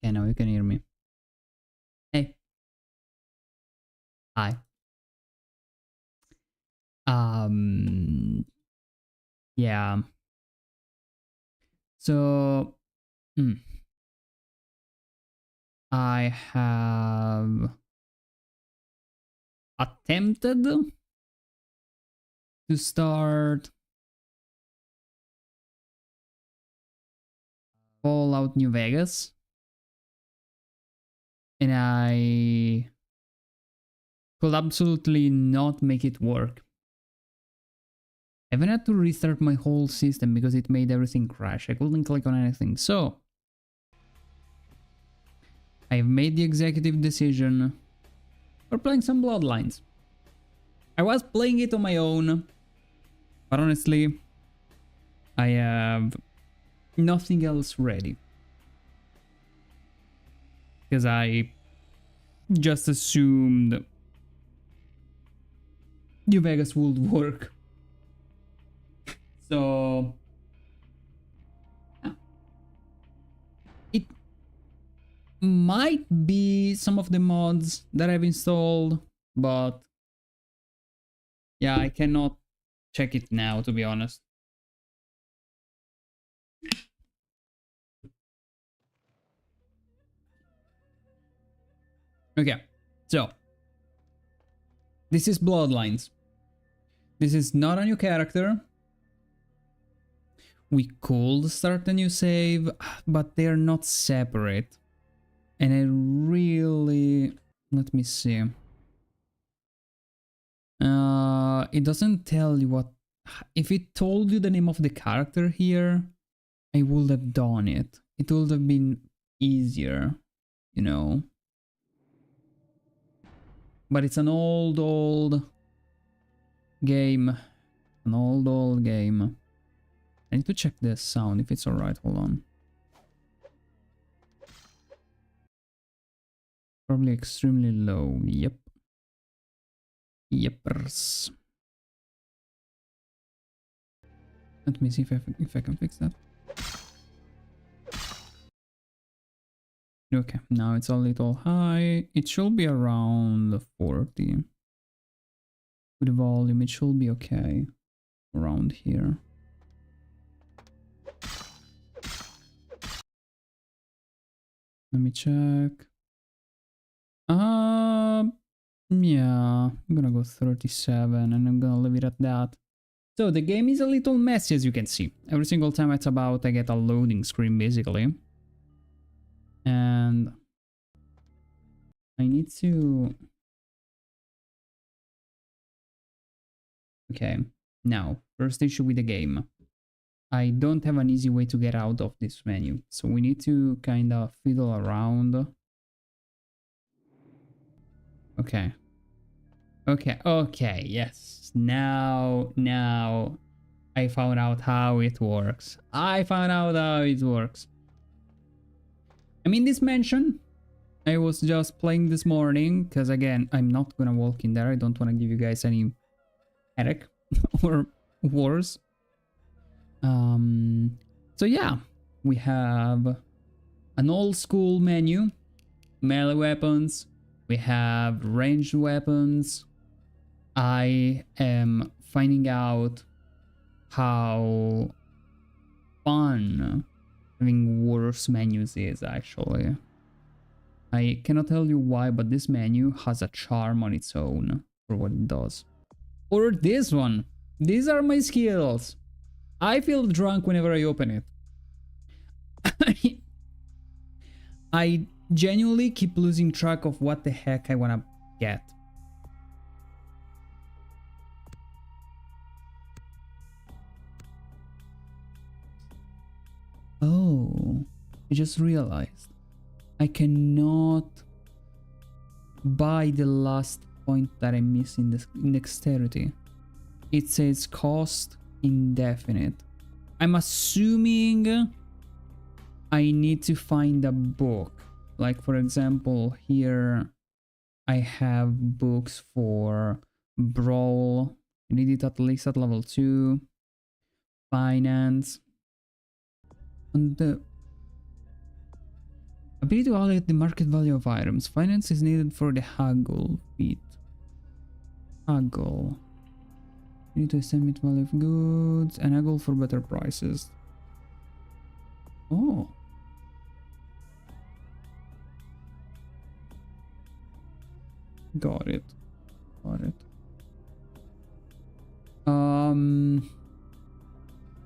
Okay, now you can hear me. Hey. Hi. Yeah. So, mm, I have attempted to start Fallout New Vegas, and I could absolutely not make it work. I even had to restart my whole system because it made everything crash. I couldn't click on anything. So, I've made the executive decision for playing some Bloodlines. I was playing it on my own, but honestly, I have nothing else ready. Because I just assumed New Vegas would work. So it might be some of the mods that I've installed, but yeah, I cannot check it now, to be honest. Okay, so this is Bloodlines. This is not a new character. We could start a new save, but they're not separate. And I really... Let me see. It doesn't tell you what... If it told you the name of the character here, I would have done it. It would have been easier, you know. But it's an old game. An old game. I need to check the sound if it's alright. Hold on. Probably extremely low. Yep. Yepers. Let me see if I can fix that. Okay, now it's a little high. It should be around 40. With the volume, it should be okay. Around here. Let me check. Yeah, I'm gonna go 37 and I'm gonna leave it at that. So the game is a little messy, as you can see. Every single time it's about, I get a loading screen basically. And I need to... Okay, now, first issue with the game. I don't have an easy way to get out of this menu, so we need to kind of fiddle around. Okay. Okay, yes. Now I found out how it works. I mean, this mansion, I was just playing this morning, because again, I'm not gonna walk in there. I don't want to give you guys any headache or worse. So yeah, we have an old school menu, melee weapons, we have ranged weapons. I am finding out how fun having worse menus is actually. I cannot tell you why, but this menu has a charm on its own for what it does. Or this one. These are my skills. I feel drunk whenever I open it. I genuinely keep losing track of what the heck I wanna get. Oh, I just realized I cannot buy the last point that I miss in the dexterity. It says cost indefinite. I'm assuming I need to find a book. Like for example, here I have books for Brawl. I need it at least at level 2. Finance. And Ability to calculate the market value of items. Finance is needed for the haggle feat. Haggle. You need to estimate value of goods and haggle for better prices. Oh. Got it. Got it.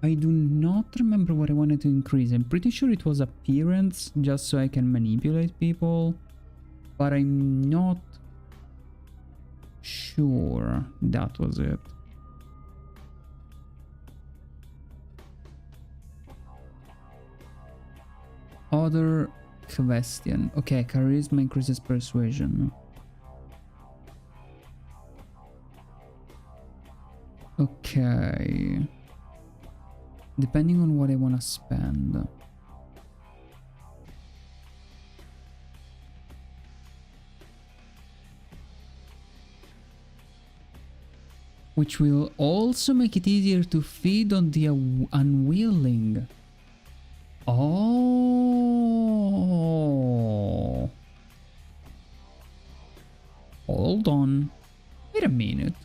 I do not remember what I wanted to increase. I'm pretty sure it was appearance, just so I can manipulate people. But I'm not sure that was it. Other question. Okay, charisma increases persuasion. Okay. Depending on what I want to spend. Which will also make it easier to feed on the unwilling. Oh. Hold on. Wait a minute.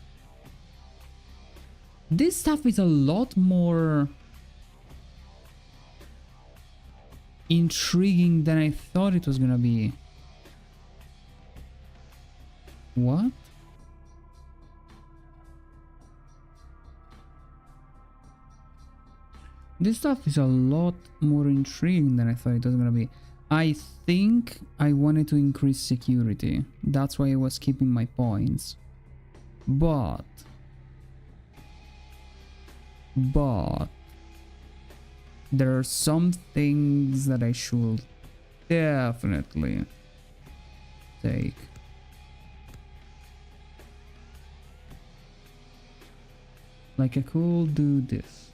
This stuff is a lot more intriguing than I thought it was gonna be. What? This stuff is a lot more intriguing than I thought it was gonna be. I think I wanted to increase security. That's why I was keeping my points. But there are some things that I should definitely take. Like I could do this.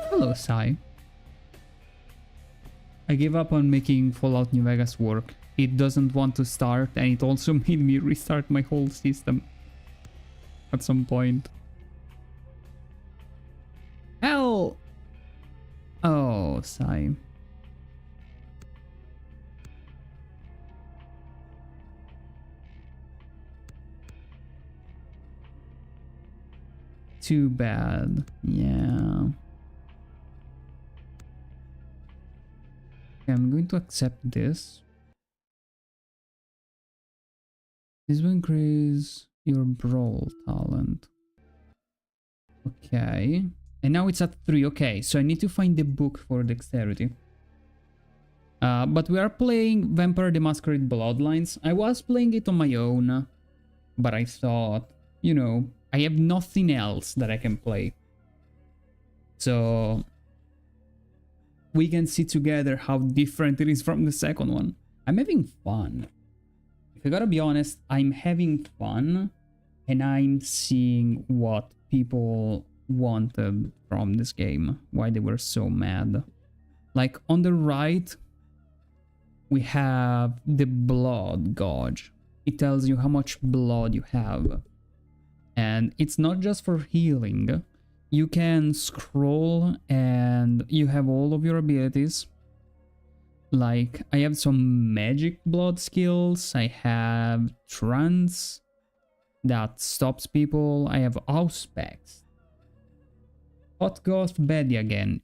Hello, Sai. I gave up on making Fallout New Vegas work. It doesn't want to start, and it also made me restart my whole system at some point. Hell! Oh, Sai. Too bad. Yeah. Okay, I'm going to accept this. This will increase your brawl talent. Okay. And now it's at 3. Okay, so I need to find the book for dexterity. But we are playing Vampire the Masquerade Bloodlines. I was playing it on my own, but I thought, you know, I have nothing else that I can play. So we can see together how different it is from the second one. I'm having fun. If I gotta be honest, I'm having fun, and I'm seeing what people wanted from this game, why they were so mad. Like on the right, we have the blood gauge. It tells you how much blood you have. And it's not just for healing. You can scroll and you have all of your abilities. Like, I have some magic blood skills. I have trance that stops people. I have auspex. Hot Ghost Betty again.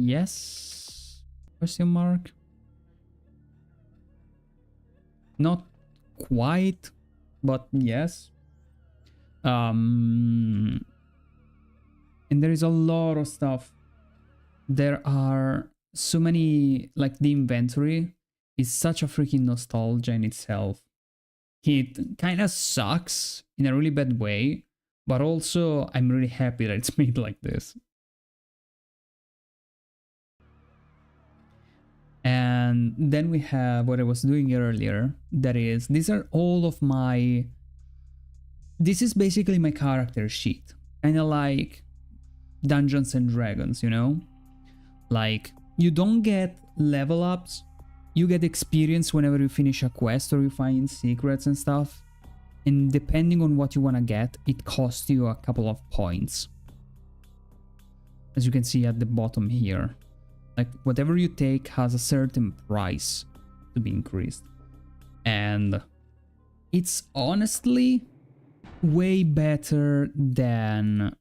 Yes? Question mark? Not quite, but yes. And there is a lot of stuff. There are so many, like the inventory is such a freaking nostalgia in itself. It kind of sucks in a really bad way, but also I'm really happy that it's made like this. And then we have what I was doing earlier. That is, these are all of my this is basically my character sheet. Kinda like Dungeons and Dragons, you know? Like, you don't get level ups, you get experience whenever you finish a quest or you find secrets and stuff. And depending on what you want to get, it costs you a couple of points. As you can see at the bottom here. Like, whatever you take has a certain price to be increased. And it's honestly way better than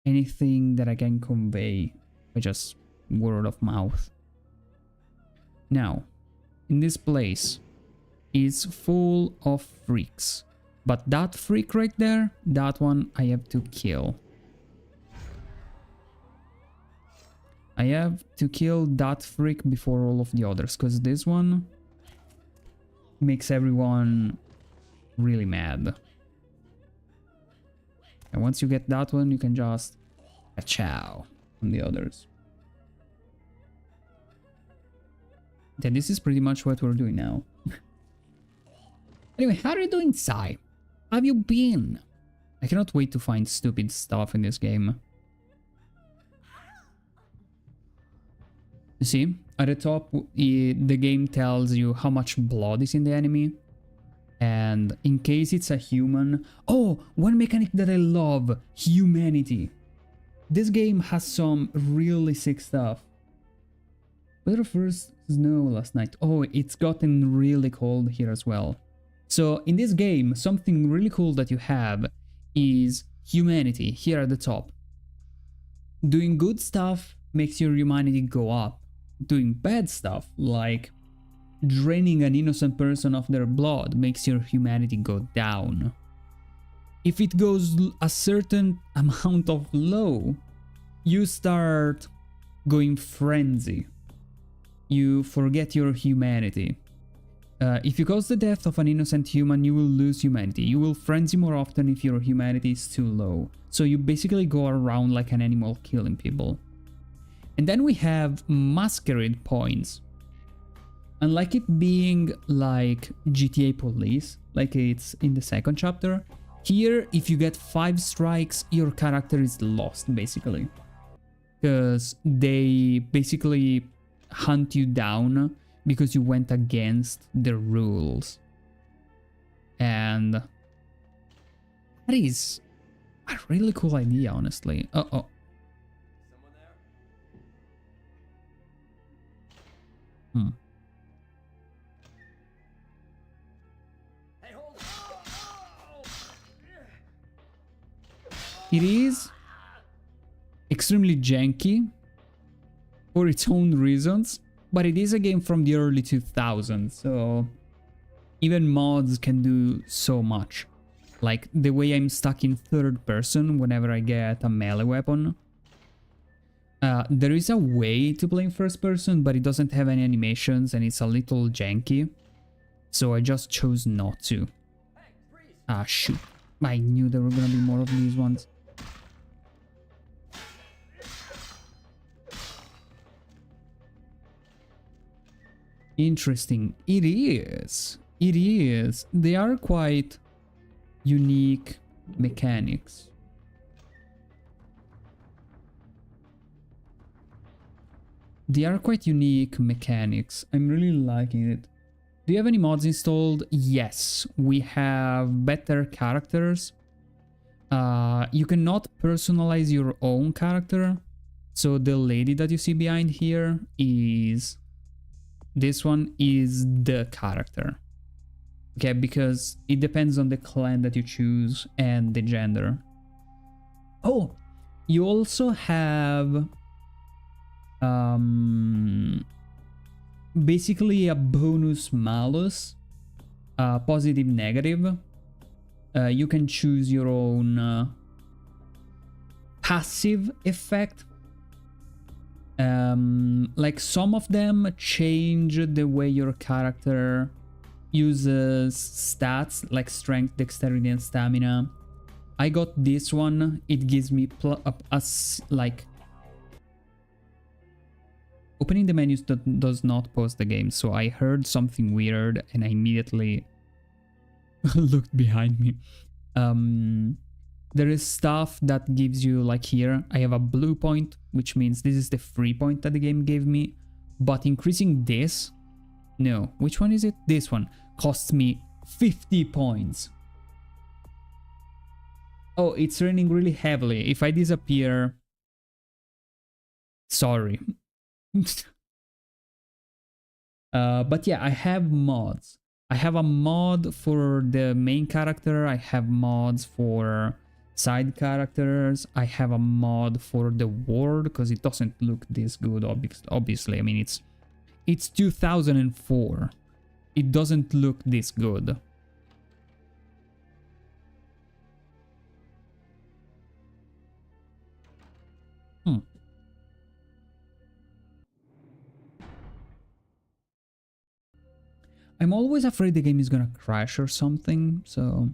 anything that I can convey by just word of mouth. Now, in this place is full of freaks. But that freak right there, that one I have to kill. I have to kill that freak before all of the others, because this one makes everyone really mad. And once you get that one, you can just chow on the others. Then this is pretty much what we're doing now. Anyway, how are you doing, Sai? How have you been? I cannot wait to find stupid stuff in this game. You see, at the top, the game tells you how much blood is in the enemy. And in case it's a human... Oh, one mechanic that I love, humanity. This game has some really sick stuff. Weather first snow last night. Oh, it's gotten really cold here as well. So in this game, something really cool that you have is humanity here at the top. Doing good stuff makes your humanity go up. Doing bad stuff, like draining an innocent person of their blood, makes your humanity go down. If it goes a certain amount of low, you start going frenzy. You forget your humanity. If you cause the death of an innocent human, you will lose humanity. You will frenzy more often if your humanity is too low. So you basically go around like an animal killing people. And then we have masquerade points. Unlike it being like GTA Police, like it's in the second chapter, here if you get 5 strikes, your character is lost basically. Because they basically hunt you down because you went against the rules. And that is a really cool idea, honestly. Uh-oh. It is extremely janky for its own reasons, but it is a game from the early 2000s, so even mods can do so much. Like the way I'm stuck in third person whenever I get a melee weapon. There is a way to play in first person, but it doesn't have any animations and it's a little janky. So I just chose not to. Ah, shoot. I knew there were gonna be more of these ones. Interesting. It is. It is. They are quite unique mechanics. They are quite unique mechanics. I'm really liking it. Do you have any mods installed? Yes, we have better characters. You cannot personalize your own character. So the lady that you see behind here is... This one is the character. Okay, because it depends on the clan that you choose and the gender. Oh, you also have... basically a bonus malus, positive, negative. You can choose your own passive effect. Like some of them change the way your character uses stats like strength, dexterity, and stamina. I got this one. It gives me like opening the menus does not pause the game, so I heard something weird and I immediately looked behind me. There is stuff that gives you, like here, I have a blue point, which means this is the free point that the game gave me. But increasing this, no, which one is it? This one costs me 50 points. Oh, it's raining really heavily. If I disappear, sorry. But yeah, I have mods. I have a mod for the main character. I have mods for side characters. I have a mod for the world because it doesn't look this good, obviously. I mean, it's 2004. It doesn't look this good. I'm always afraid the game is gonna crash or something, so...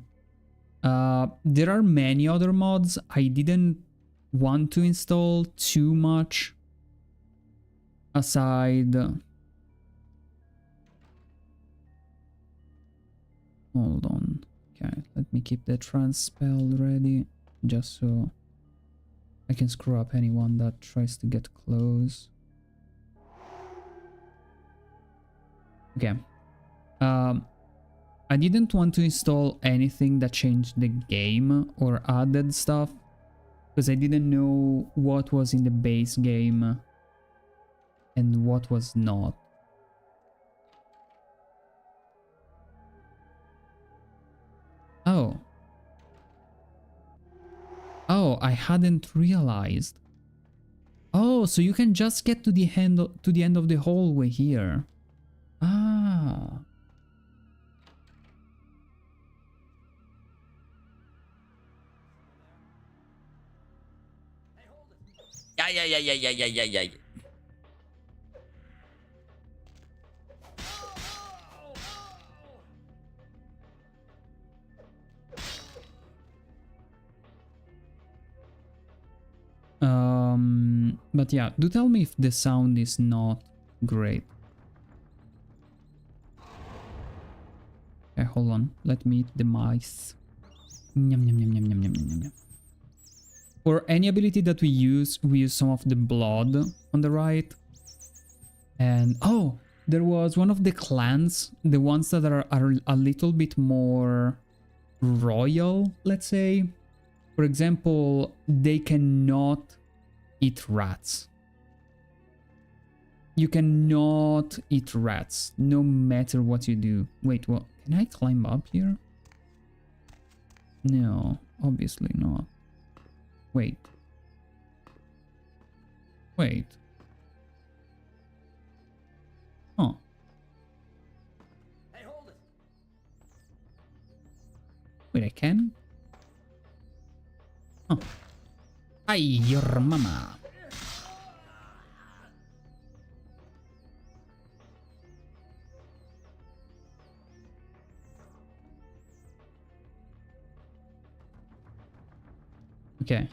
there are many other mods. I didn't want to install too much aside... Hold on. Okay, let me keep the transpel ready, just so I can screw up anyone that tries to get close. Okay. I didn't want to install anything that changed the game or added stuff because I didn't know what was in the base game and what was not. Oh. Oh, I hadn't realized. Oh, so you can just get to the end of the hallway here. Ah. Yeah. But yeah, do tell me if the sound is not great. Okay, hold on. Let me eat the mice. Nyam, nyam, nyam, nyam, nyam, nyam, nyam, nyam. For any ability that we use some of the blood on the right. And oh, there was one of the clans, the ones that are a little bit more royal, let's say. For example, they cannot eat rats. You cannot eat rats, no matter what you do. Wait, what? Can I climb up here? No, obviously not. Wait. Wait. Huh. Hey, hold it. Wait, I can? Huh. Hi, your mama. Okay.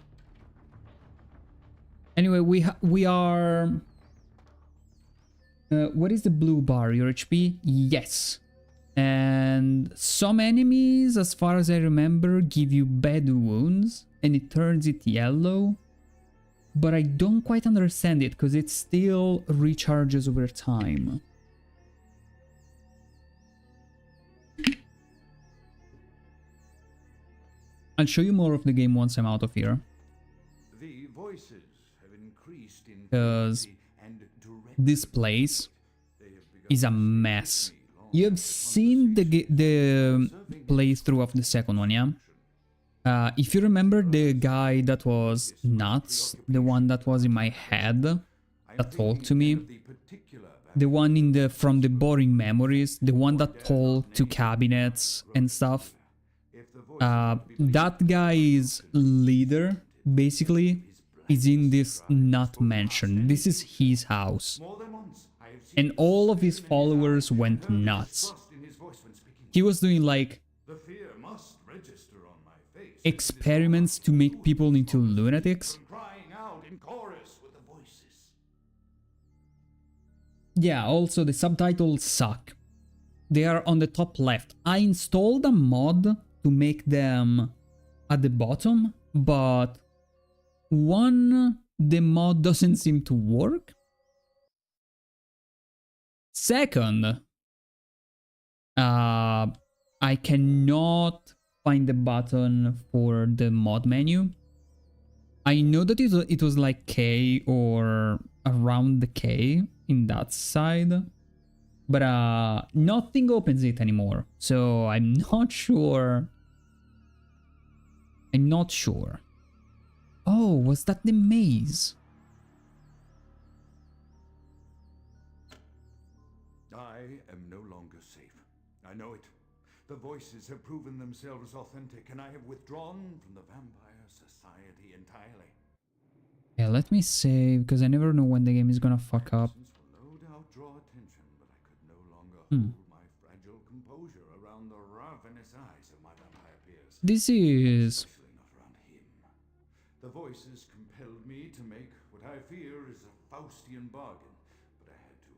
Anyway, we are... what is the blue bar? Your HP? Yes. And some enemies, as far as I remember, give you bad wounds and it turns it yellow. But I don't quite understand it because it still recharges over time. I'll show you more of the game once I'm out of here. The voices have increased in Because this place is a mess. You have seen the playthrough of the second one, yeah? If you remember the guy that was nuts, the one that was in my head, that talked to me, the one in from the boring memories, the one that talked to cabinets and stuff, that guy's leader, basically, is in this not mansion. This is his house. And all of his followers went nuts. He was doing like experiments to make people into lunatics. Yeah, also the subtitles suck. They are on the top left. I installed a mod to make them at the bottom, but one, the mod doesn't seem to work. Second, I cannot find the button for the mod menu. I know that it was like K or around the K in that side, but nothing opens it anymore. So I'm not sure. I'm not sure. Oh, was that the maze? I am no longer safe. I know it. The voices have proven themselves authentic, and I have withdrawn from the Vampire Society entirely. Yeah, let me save, because I never know when the game is gonna fuck up. Will no doubt draw attention, but I could no longer Hmm. hold my fragile composure around the ravenous eyes of my vampire peers. This is... Especially not around him. The voices compelled me to make what I fear is a Faustian bargain, but I had to,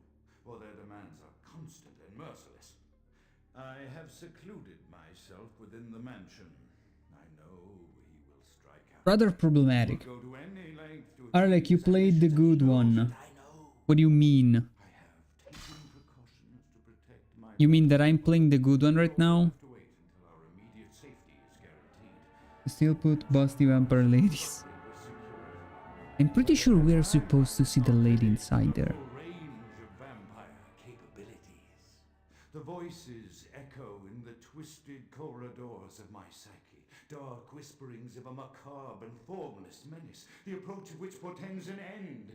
for their demands are constant and merciless. I have secluded myself within the mansion. I know he will strike out. rather problematic. Go to any length to Arlek, you played the good one. What do you mean? I have taken precautions to protect my You mean that I'm playing the good one right now? to wait until our immediate safety is guaranteed. Still put busty vampire ladies. I'm pretty sure we are supposed to see the lady inside there. Full range of vampire capabilities. The voices echo in the twisted corridors of my psyche, dark whisperings of a macabre and formless menace, the approach of which portends an end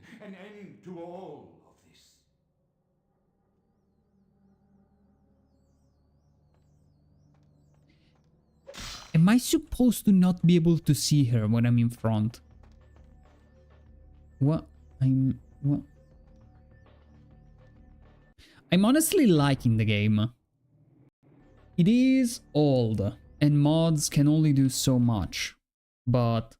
to all of this. Am I supposed to not be able to see her when I'm in front? What? What? I'm honestly liking the game. It is old, and mods can only do so much, but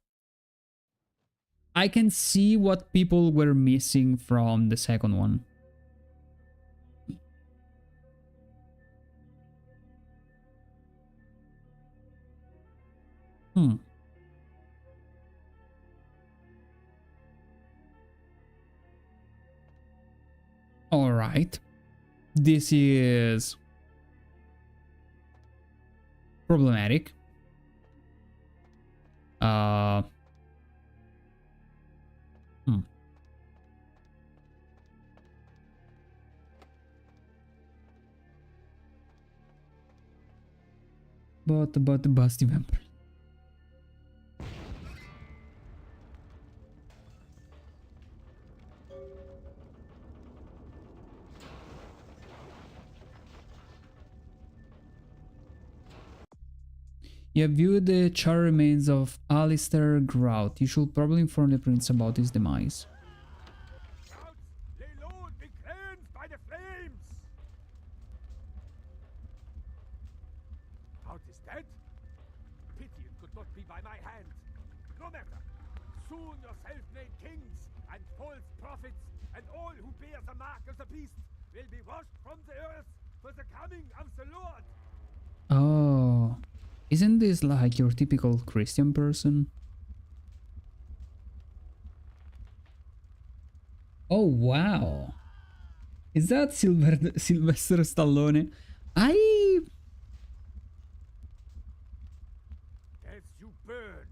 I can see what people were missing from the second one. Alright. This is problematic. But the busty vampire. You have viewed the charred remains of Alistair Grout. You should probably inform the prince about his demise. Shouts, lay low and be cleansed by the flames! Grout is dead? Pity it could not be by my hand. No matter. Soon your self-made kings and false prophets and all who bear the mark of the beast will be washed from the earth for the coming of the Lord. Oh. Isn't this like your typical Christian person? Oh wow. Is that Sylvester Stallone? As you burn,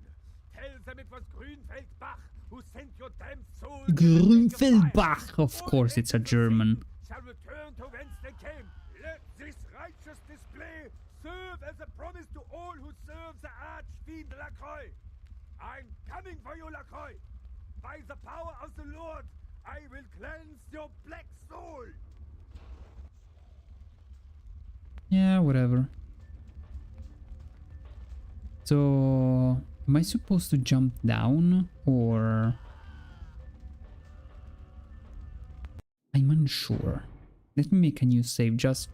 tell them it was Grünfeldbach who sent your damned soul. Grünfeldbach, of course it's a German. Shall return to whence they came. Let this righteous display serve as a promise to all who serve the archfiend Lacroix. I'm coming for you, Lacroix. By the power of the Lord, I will cleanse your black soul. Yeah, whatever. So, am I supposed to jump down or... I'm unsure. Let me make a new save just...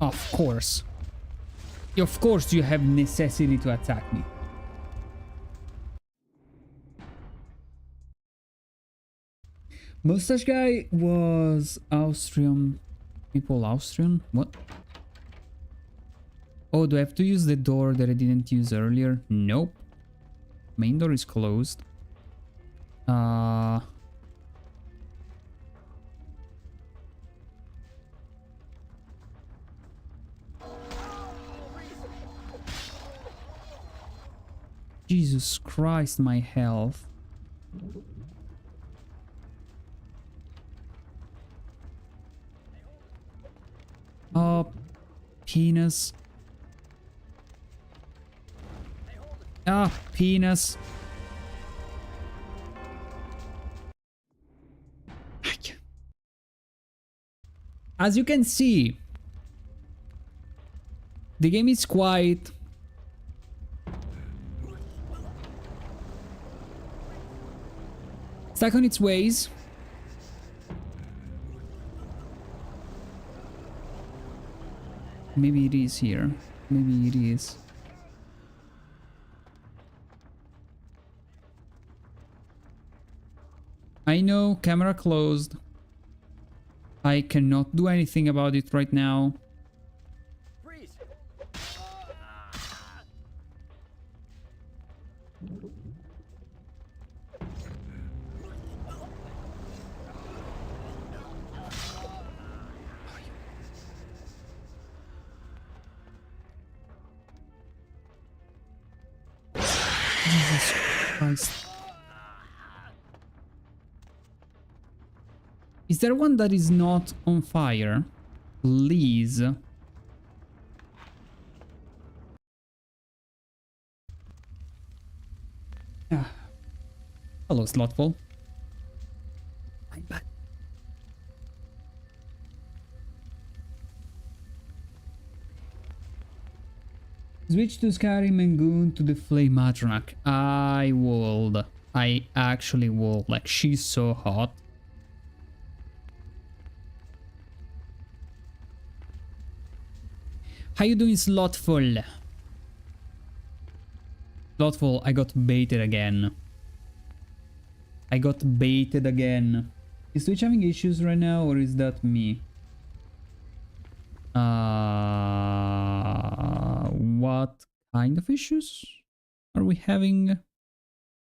Of course. Of course you have necessity to attack me. Mustache guy was Austrian. People Austrian? What? Oh, do I have to use the door that I didn't use earlier? Nope. Main door is closed. Jesus Christ, my health. Oh, penis. Ah, penis. As you can see, the game is quite stuck on its ways. Maybe it is here. Maybe it is. I know, camera closed. I cannot do anything about it right now. Freeze! Jesus Christ. Is there one that is not on fire? Please. Ah. Hello, Slothful. I'm back. Switch to Skyrim and Goon to the Flame Matronach. I would. I actually would. Like, she's so hot. How you doing, Slothful? Slothful, I got baited again. I got baited again. Is Twitch having issues right now, or is that me? What kind of issues are we having?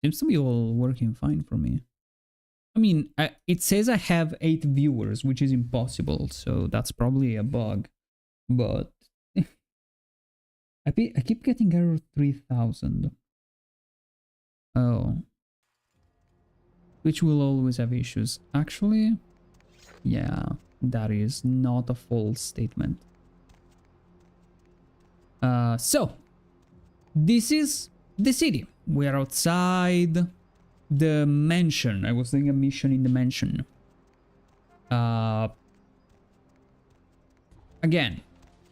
Seems to be all working fine for me. I mean, it says I have 8 viewers, which is impossible, so that's probably a bug. But I keep getting error 3000. Oh. Which will always have issues. Actually, yeah, that is not a false statement. So, this is the city. We are outside the mansion. I was doing a mission in the mansion. Again,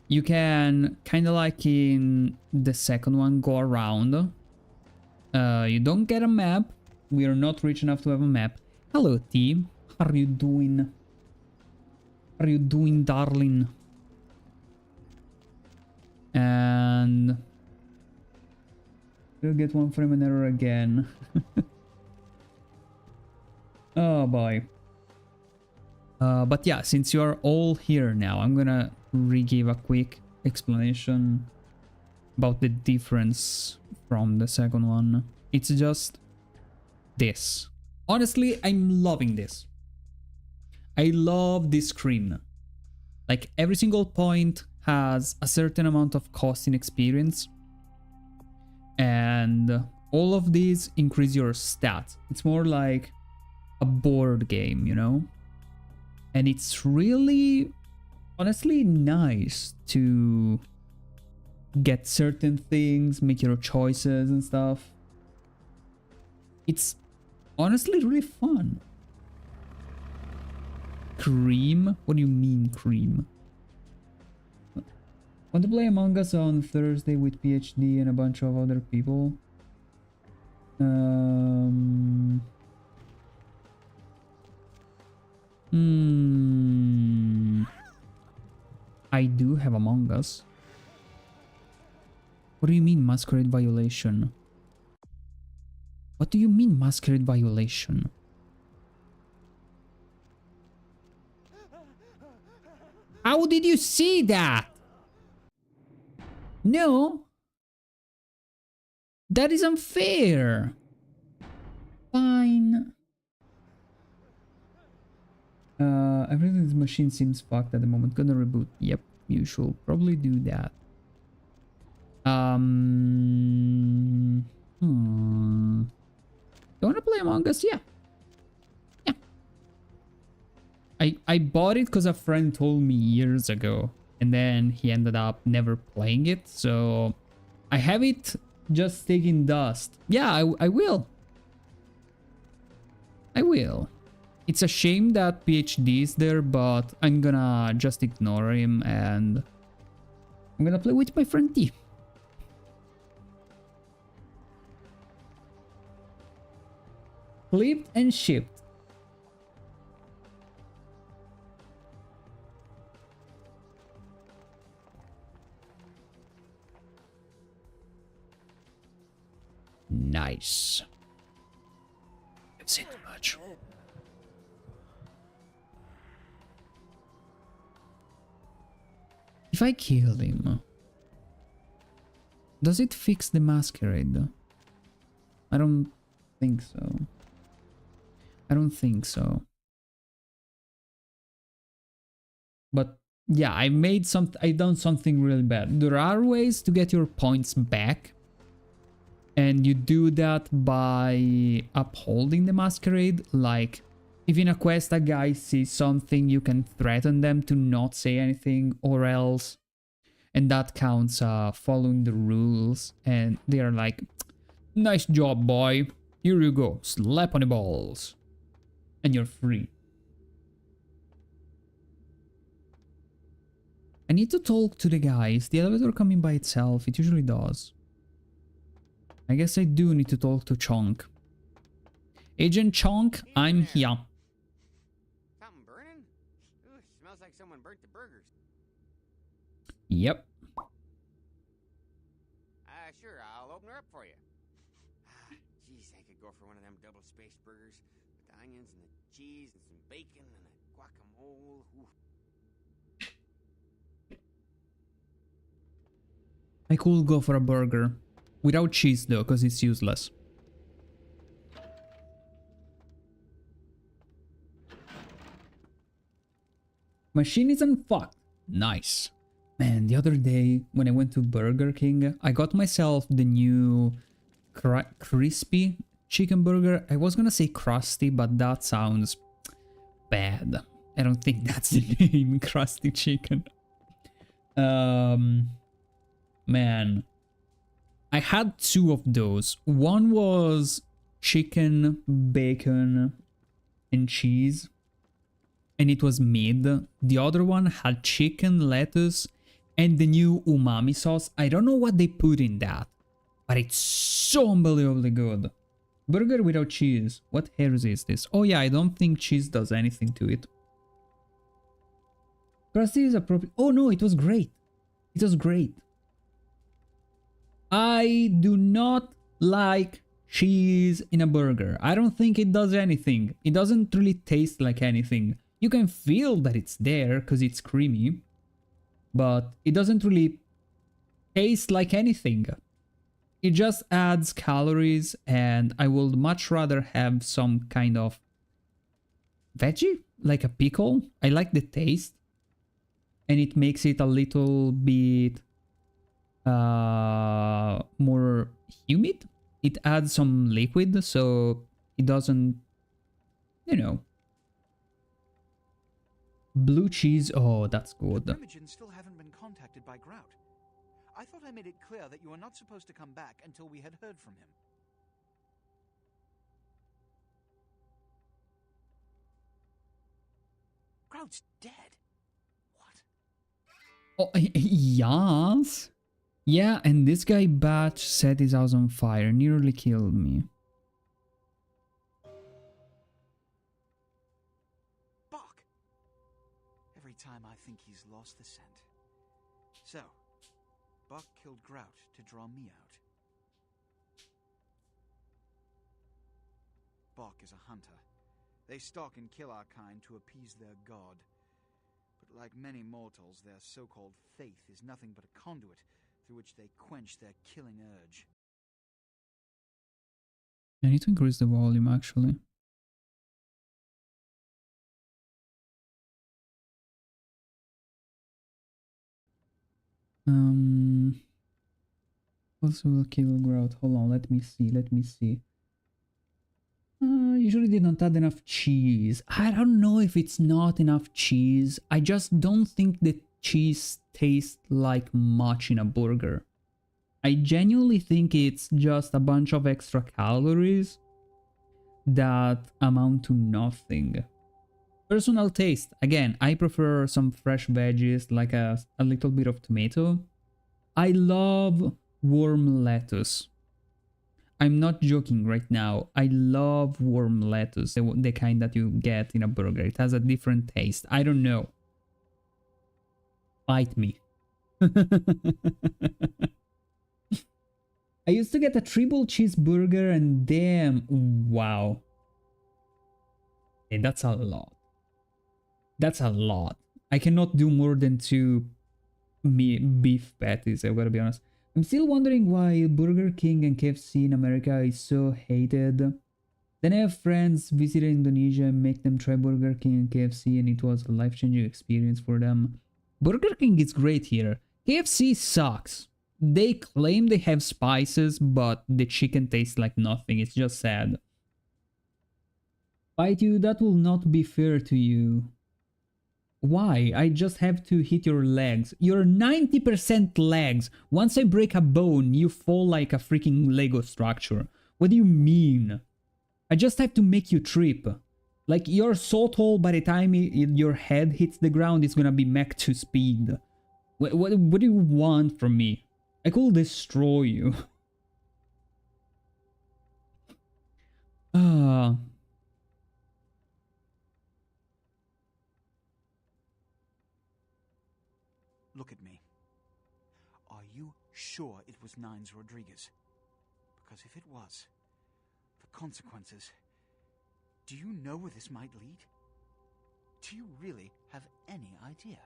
you can, kind of like in the second one, go around. You don't get a map. We are not rich enough to have a map. Hello, T. How are you doing? How are you doing, darling? And we'll get one frame and error again. Oh boy. But yeah, since you are all here now, I'm gonna re-give a quick explanation about the difference from the second one. It's just this. Honestly, I'm loving this. I love this screen. Like, every single point has a certain amount of cost in experience, and all of these increase your stats. It's more like a board game, you know? And it's really, honestly, nice to get certain things, make your choices and stuff. It's honestly really fun. Cream? What do you mean, cream? Want to play Among Us on Thursday with PhD and a bunch of other people? I do have Among Us. What do you mean, masquerade violation? What do you mean, masquerade violation? How did you see that? No. That is unfair. Fine. Everything's machine seems fucked at the moment. Gonna reboot. Yep, you should probably do that. You wanna play Among Us? Yeah. Yeah. I bought it because a friend told me years ago, and then he ended up never playing it, so I have it just taking dust. Yeah, I will. I will. It's a shame that PhD is there, but I'm gonna just ignore him and I'm gonna play with my friend T. Flipped and shipped. Nice. I've seen too much. If I kill him, does it fix the masquerade? I don't think so. I don't think so. But yeah, I've done something really bad. There are ways to get your points back. And you do that by upholding the masquerade. Like, if in a quest a guy sees something, you can threaten them to not say anything or else. And that counts following the rules. And they are like, nice job, boy. Here you go. Slap on the balls. And you're free. I need to talk to the guy. Is the elevator coming by itself? It usually does. I guess I do need to talk to Chonk. Agent Chonk, I'm here. Something burning? Ooh, smells like someone burnt the burgers. Yep. Sure, I'll open her up for you. Jeez, I could go for one of them double-spaced burgers with the onions and the cheese and some bacon and a guacamole. Ooh. I could go for a burger. Without cheese though, because it's useless. Machine isn't fucked. Nice. Man, the other day when I went to Burger King, I got myself the new crispy chicken burger. I was gonna say crusty, but that sounds bad. I don't think that's the name, crusty chicken. Man. I had two of those. One was chicken, bacon, and cheese. And it was mid. The other one had chicken, lettuce, and the new umami sauce. I don't know what they put in that, but it's so unbelievably good. Burger without cheese. What heresy is this? Oh yeah, I don't think cheese does anything to it. Crusty is appropriate. Oh no, it was great. It was great. I do not like cheese in a burger. I don't think it does anything. It doesn't really taste like anything. You can feel that it's there because it's creamy, but it doesn't really taste like anything. It just adds calories, and I would much rather have some kind of veggie, like a pickle. I like the taste, and it makes it a little bit more humid. It adds some liquid, so it doesn't, you know. Blue cheese, oh, that's good. Imogen still haven't been contacted by Grout. I thought I made it clear that you were not supposed to come back until we had heard from him. Grout's dead. What? Oh, yes. Yeah, and this guy Batch set his house on fire, nearly killed me. Buck! Every time I think he's lost the scent. So, Buck killed Grout to draw me out. Buck is a hunter. They stalk and kill our kind to appease their god. But like many mortals, their so-called faith is nothing but a conduit through which they quench their killing urge. I need to increase the volume, actually. Also will kill Grout. Hold on, let me see. Usually they don't add enough cheese. I don't know if it's not enough cheese. I just don't think the cheese tastes like much in a burger. I genuinely think it's just a bunch of extra calories that amount to nothing. Personal taste. Again, I prefer some fresh veggies, like a little bit of tomato. I love warm lettuce. I'm not joking right now. I love warm lettuce, the kind that you get in a burger. It has a different taste. I don't know. Fight me. I used to get a triple cheeseburger and damn, wow. Hey, that's a lot. That's a lot. I cannot do more than 2 beef patties, I gotta be honest. I'm still wondering why Burger King and KFC in America is so hated. Then I have friends visit Indonesia and make them try Burger King and KFC, and it was a life-changing experience for them. Burger King is great here. KFC sucks. They claim they have spices, but the chicken tastes like nothing. It's just sad. Fight you, that will not be fair to you. Why? I just have to hit your legs. You're 90% legs. Once I break a bone, you fall like a freaking Lego structure. What do you mean? I just have to make you trip. Like, you're so tall, by the time your head hits the ground, it's gonna be Mach 2 speed. What do you want from me? I could destroy you. Ah. Look at me. Are you sure it was Nines Rodriguez? Because if it was, the consequences... Do you know where this might lead? Do you really have any idea?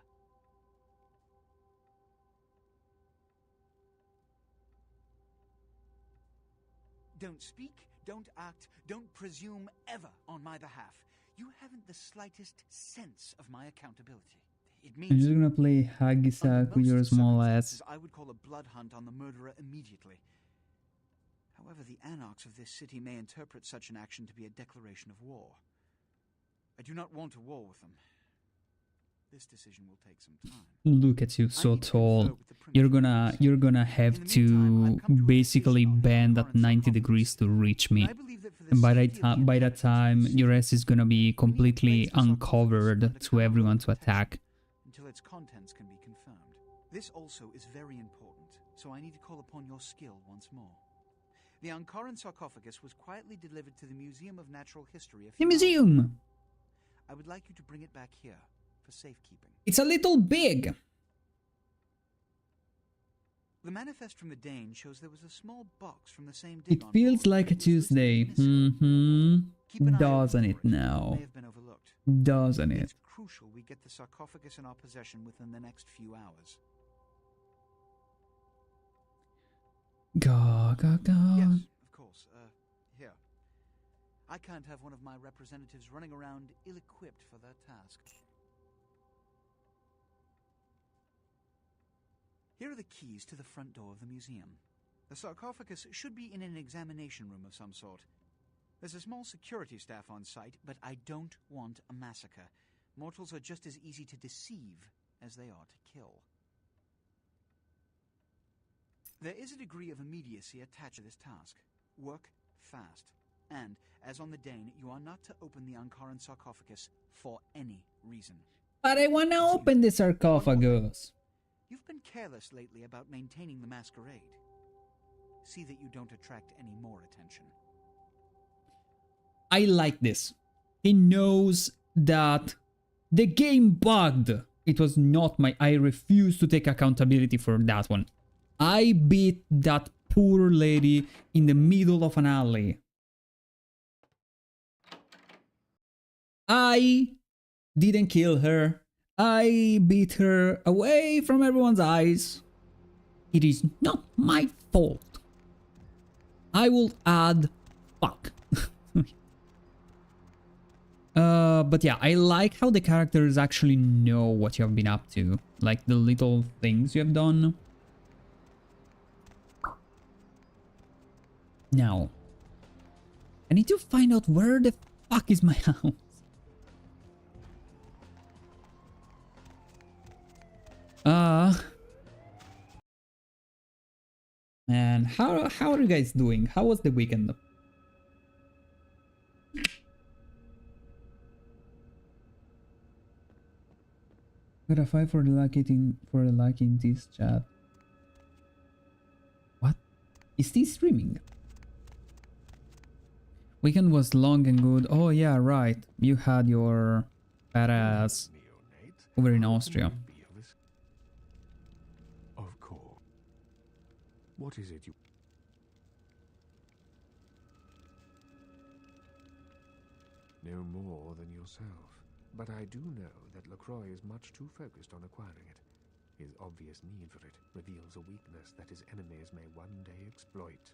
Don't speak, don't act, don't presume ever on my behalf. You haven't the slightest sense of my accountability. It means... I'm just gonna play Hagisak with your small ass. I would call a blood hunt on the murderer immediately. However, the anarchs of this city may interpret such an action to be a declaration of war. I do not want a war with them. This decision will take some time. Look at you, so tall. You're gonna have to basically bend at 90 degrees to reach me. And by that time, your ass is gonna be completely uncovered to everyone to attack. Until its contents can be confirmed. This also is very important, so I need to call upon your skill once more. The Ankaran sarcophagus was quietly delivered to the Museum of Natural History a few The museum! I would like you to bring it back here for safekeeping. It's a little big! The manifest from the Dane shows there was a small box from the same dig It on feels board. like a Tuesday. Keep an eye Doesn't out it for it. now? May have been overlooked. Doesn't it? It's crucial we get the sarcophagus in our possession within the next few hours. Ga. Yes, of course. Here. I can't have one of my representatives running around ill-equipped for their task. Here are the keys to the front door of the museum. The sarcophagus should be in an examination room of some sort. There's a small security staff on site, but I don't want a massacre. Mortals are just as easy to deceive as they are to kill. There is a degree of immediacy attached to this task. Work fast. And, as on the Dane, you are not to open the Ankaran sarcophagus for any reason. But I wanna open the sarcophagus! You've been careless lately about maintaining the masquerade. See that you don't attract any more attention. I like this. He knows that the game bugged. It was not my... I refuse to take accountability for that one. I beat that poor lady in the middle of an alley. I didn't kill her. I beat her away from everyone's eyes. It is not my fault. I will add fuck. But yeah, I like how the characters actually know what you have been up to. Like the little things you have done. Now, I need to find out where the fuck is my house. Man, how are you guys doing? How was the weekend? Got a 5 for the like in this chat. What? Is this streaming? Weekend was long and good. Oh yeah, right. You had your badass over in Austria. Of course. What is it you... No more than yourself. But I do know that Lacroix is much too focused on acquiring it. His obvious need for it reveals a weakness that his enemies may one day exploit.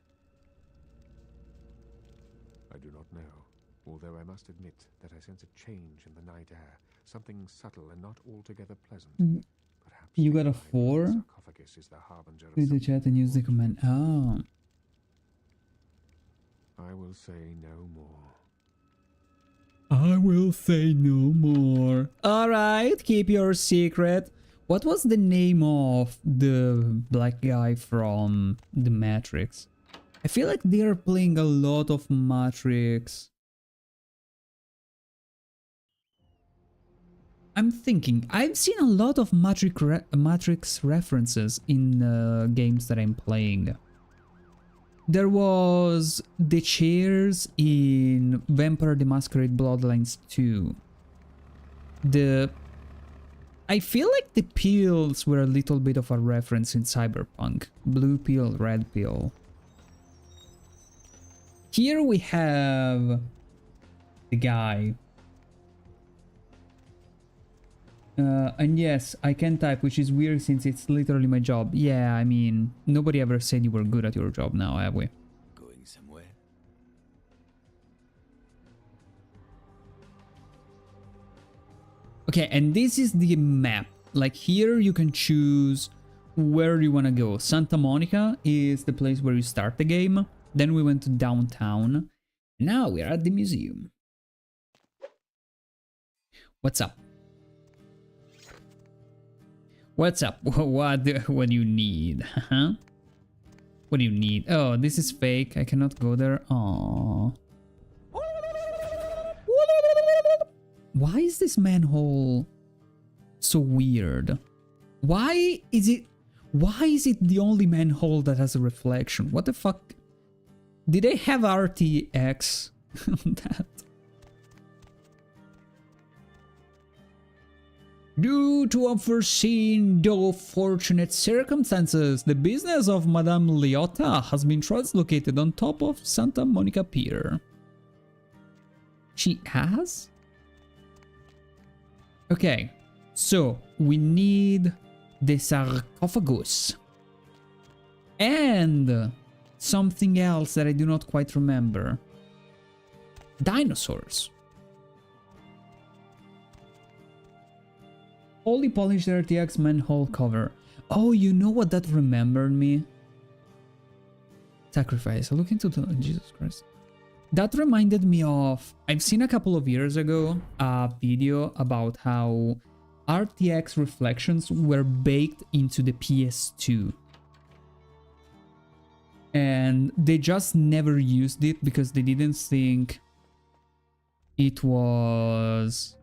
I do not know, although I must admit that I sense a change in the night air, something subtle and not altogether pleasant. Perhaps You got a the 4? sarcophagus is the harbinger of Use the something chat and use the more. command. Oh. I will say no more. I will say no more. Alright, keep your secret. What was the name of the black guy from The Matrix? I feel like they're playing a lot of Matrix. I'm thinking, I've seen a lot of Matrix references in games that I'm playing. There was the chairs in Vampire the Masquerade Bloodlines 2. I feel like the pills were a little bit of a reference in Cyberpunk. Blue pill, red pill. Here we have the guy. And yes, I can type, which is weird since it's literally my job. Yeah, I mean, nobody ever said you were good at your job now, have we? Going somewhere? Okay, and this is the map. Like here you can choose where you want to go. Santa Monica is the place where you start the game. Then we went to downtown. Now we're at the museum. What's up? What's up? What do you need? Huh? What do you need? Oh, this is fake. I cannot go there. Aww. Why is this manhole so weird? Why is it the only manhole that has a reflection? What the fuck? Did they have RTX on that? Due to unforeseen though fortunate circumstances, the business of Madame Liotta has been translocated on top of Santa Monica Pier. She has? Okay, so we need the sarcophagus. And something else that I do not quite remember. Dinosaurs. Holy polished RTX manhole cover. Oh, you know what that remembered me? Sacrifice. Look into the... Jesus Christ. That reminded me of... I've seen a couple of years ago a video about how RTX reflections were baked into the PS2. And they just never used it because they didn't think it was...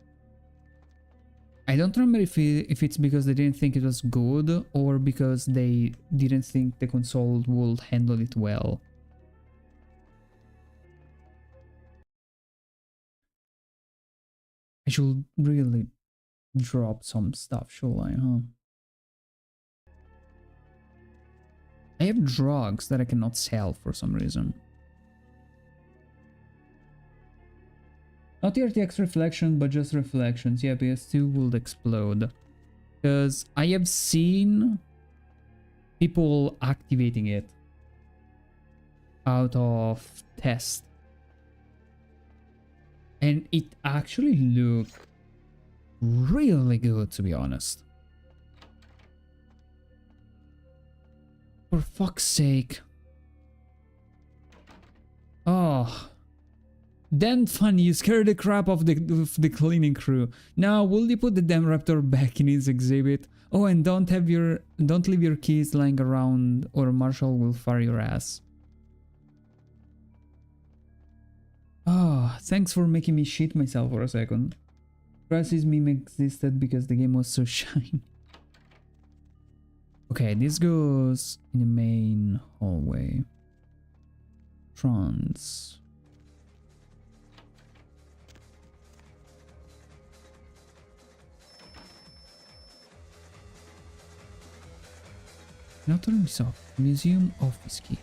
I don't remember if it's because they didn't think it was good or because they didn't think the console would handle it well. I should really drop some stuff, should I, huh? I have drugs that I cannot sell for some reason. Not RTX reflection, but just reflections. Yeah, PS2 will explode. Because I have seen people activating it out of test. And it actually looked really good, to be honest. For fuck's sake. Oh. Damn funny, you scared the crap of the cleaning crew. Now, will you put the damn raptor back in its exhibit? Oh, and don't leave your keys lying around or Marshall will fire your ass. Oh, thanks for making me shit myself for a second. Crisis meme existed because the game was so shiny. Okay, this goes in the main hallway. Trons. Not only so, museum office key.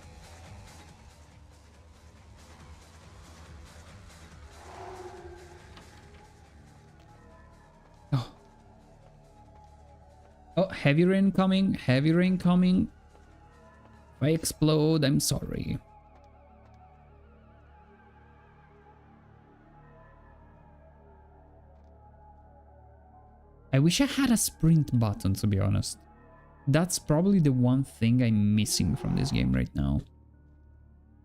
Oh. Oh, heavy rain coming, heavy rain coming. If I explode, I'm sorry. I wish I had a sprint button, to be honest. That's probably the one thing I'm missing from this game right now.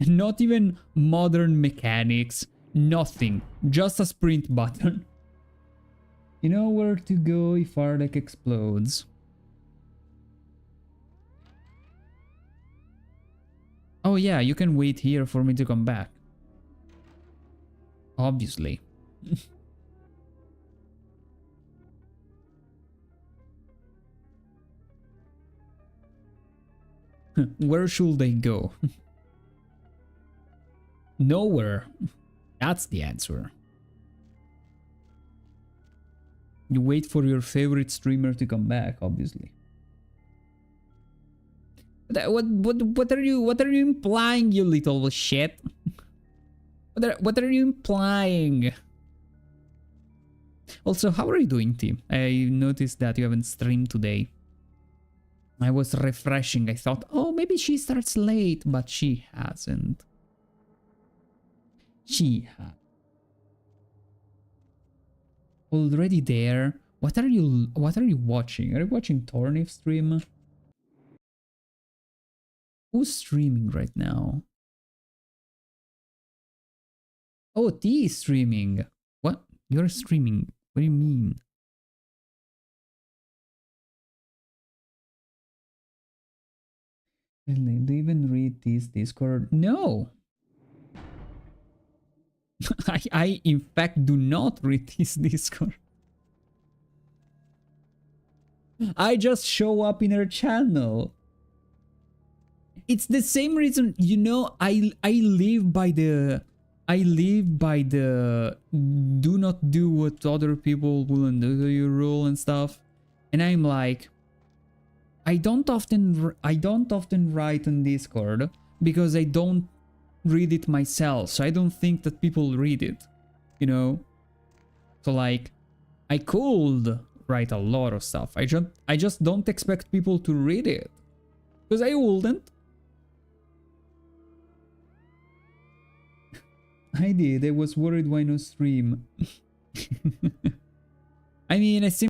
Not even modern mechanics, nothing, just a sprint button. You know where to go if Ardek explodes. Oh yeah, you can wait here for me to come back. Obviously. Where should they go? Nowhere. That's the answer. You wait for your favorite streamer to come back, obviously. What are you implying, you little shit? What are you implying? Also, how are you doing, team? I noticed that you haven't streamed today. I was refreshing. I thought, oh, maybe she starts late, but she hasn't. She has. Already there. What are you watching? Are you watching Tornif stream? Who's streaming right now? Oh, T is streaming. What? You're streaming. What do you mean? Do you even read this Discord? No. I in fact do not read this Discord. I just show up in her channel. It's the same reason, you know, I live by the do not do what other people wouldn't do to you rule and stuff. And I'm like, I don't often write on Discord because I don't read it myself, so I don't think that people read it, you know. So like, I could write a lot of stuff. I just don't expect people to read it because I wouldn't. I did. I was worried why no stream. I mean, I